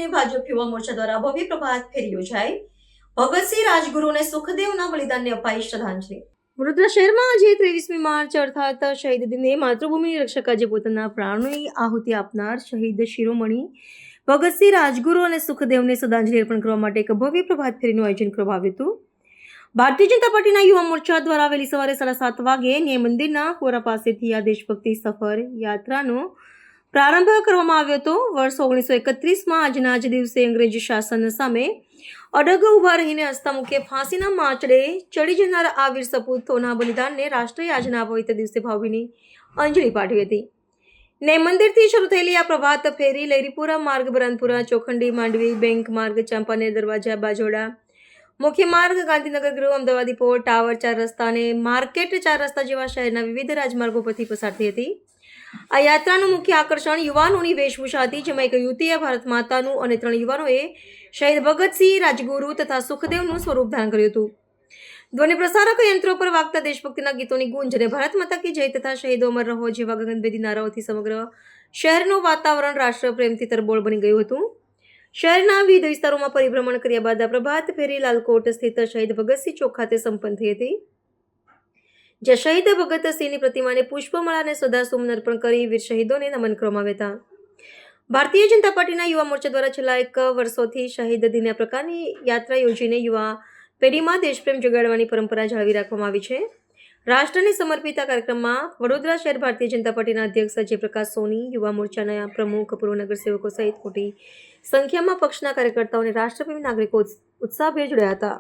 યોજીને ભાજપ યુવા મોરચા દ્વારા ભવ્ય પ્રભાત ફેરી યોજાઈ. ભગતસિંહ રાજગુરુ અને સુખદેવના બલિદાનને અપાઈ શ્રદ્ધાંજલિ. વડોદરા શહેરમાં આજે 23મી માર્ચ અર્થાત શહીદ દિને માતૃભૂમિ રક્ષક આજે પોતાના પ્રાણોની આહુતિ આપનાર શહીદ શિરોમણી ભગતસિંહ રાજગુરુ અને સુખદેવને શ્રદ્ધાંજલિ અર્પણ કરવા માટે એક ભવ્ય પ્રભાત ફેરીનું આયોજન કરવામાં આવ્યું હતું. ભારતીય જનતા પાર્ટીના યુવા મોરચા દ્વારા વહેલી સવારે 7:30 વાગે ન્યાય મંદિરના કોરા પાસેથી આ દેશભક્તિ સફર યાત્રાનો પ્રારંભ કરવામાં આવ્યો હતો. વર્ષ 1931માં આજના જ દિવસે અંગ્રેજી શાસન સામે અડગ ઊભા રહીને હસ્તમુખે ફાંસીના માંચડે ચડી જનાર આ વીર સપૂતોના બલિદાનને રાષ્ટ્રએ આજના પવિત્ર દિવસે ભાવભીની અંજલિ પાઠવી હતી. ન્યાય મંદિરથી શરૂ થયેલી આ પ્રભાત ફેરી લહેરીપુરા માર્ગ, બરાનપુરા, ચોખંડી, માંડવી, બેંક માર્ગ, ચાંપાનેર દરવાજા, બાજોડા, મુખ્ય માર્ગ, ગાંધીનગર ગૃહ, અમદાવાદી પોર્ટ, ટાવર 4 રસ્તા અને માર્કેટ 4 રસ્તા જેવા શહેરના વિવિધ રાજમાર્ગો પરથી પસાર થઈ હતી. આ યાત્રાનું મુખ્ય આકર્ષણ યુવાનોની વેશભૂષા હતી, જેમાં એક યુવતીએ ભારત માતાનું અને 3 યુવાનોએ શહીદ ભગતસિંહ રાજગુરુ તથા સુખદેવનું સ્વરૂપ ધારણ કર્યું હતું. ધ્વનિ પ્રસારક યંત્રો પર વાગતા દેશભક્તિના ગીતોની ગુંજ અને ભારત માતા કી જય તથા શહીદો અમર રહો જેવા ગગનભેદી નારાઓથી સમગ્ર શહેરનું વાતાવરણ રાષ્ટ્રપ્રેમથી તરબોળ બની ગયું હતું. શહેરના વિવિધ વિસ્તારોમાં પરિભ્રમણ કર્યા બાદ આ પ્રભાત ફેરી લાલકોટ સ્થિત શહીદ ભગતસિંહ ચોક ખાતે સંપન્ન થઈ હતી, જ્યાં શહીદ ભગતસિંહની પ્રતિમાને પુષ્પમાળા અને શ્રદ્ધાસુમન અર્પણ કરી વીર શહીદોને નમન કરવામાં આવ્યા હતા. ભારતીય જનતા પાર્ટીના યુવા મોરચા દ્વારા છેલ્લા 1 વર્ષોથી શહીદ દિને આ પ્રકારની યાત્રા યોજીને યુવા પેઢીમાં દેશપ્રેમ જગાડવાની પરંપરા જાળવી રાખવામાં આવી છે. રાષ્ટ્રને સમર્પિત આ કાર્યક્રમમાં વડોદરા શહેર ભારતીય જનતા પાર્ટીના અધ્યક્ષ જયપ્રકાશ સોની, યુવા મોરચાના પ્રમુખ, પૂર્વ નગરસેવકો સહિત મોટી સંખ્યામાં પક્ષના કાર્યકર્તાઓ અને રાષ્ટ્રપ્રેમી નાગરિકો ઉત્સાહભેર જોડાયા હતા.